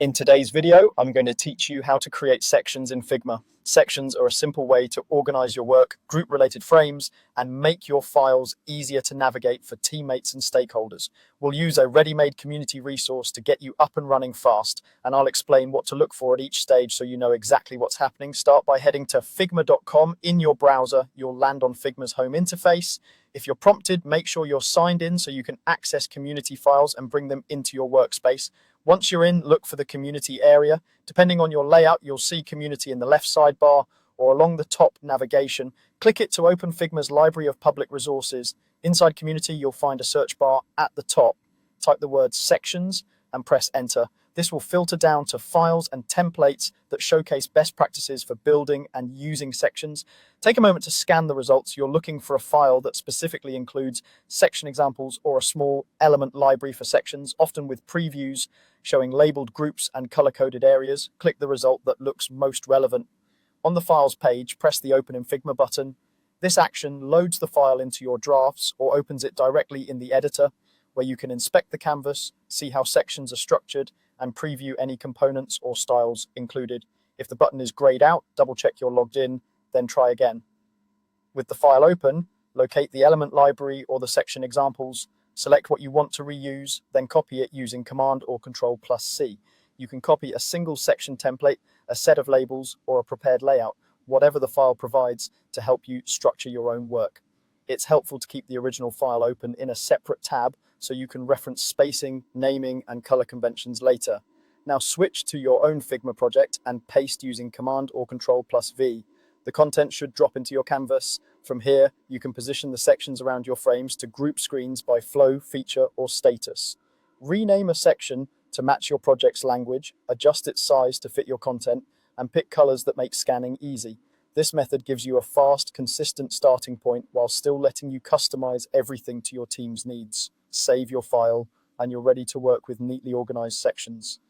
In today's video, I'm going to teach you how to create sections in Figma. Sections are a simple way to organize your work, group related frames, and make your files easier to navigate for teammates and stakeholders. We'll use a ready-made community resource to get you up and running fast, and I'll explain what to look for at each stage so you know exactly what's happening. Start by heading to figma.com in your browser. You'll land on Figma's home interface. If you're prompted, make sure you're signed in so you can access community files and bring them into your workspace. Once you're in, look for the community area. Depending on your layout, you'll see community in the left sidebar or along the top navigation. Click it to open Figma's library of public resources. Inside community, you'll find a search bar at the top. Type the word sections and press enter. This will filter down to files and templates that showcase best practices for building and using sections. Take a moment to scan the results. You're looking for a file that specifically includes section examples or a small element library for sections, often with previews showing labeled groups and color-coded areas. Click the result that looks most relevant. On the Files page, press the Open in Figma button. This action loads the file into your drafts or opens it directly in the editor, where you can inspect the canvas, see how sections are structured, and preview any components or styles included. If the button is grayed out, double check you're logged in, then try again. With the file open, locate the element library or the section examples, select what you want to reuse, then copy it using Command or Control+C. You can copy a single section template, a set of labels, or a prepared layout, whatever the file provides to help you structure your own work. It's helpful to keep the original file open in a separate tab so you can reference spacing, naming, and color conventions later. Now switch to your own Figma project and paste using Command or Control+V. The content should drop into your canvas. From here, you can position the sections around your frames to group screens by flow, feature, or status. Rename a section to match your project's language, adjust its size to fit your content, and pick colors that make scanning easy. This method gives you a fast, consistent starting point while still letting you customize everything to your team's needs. Save your file, and you're ready to work with neatly organized sections.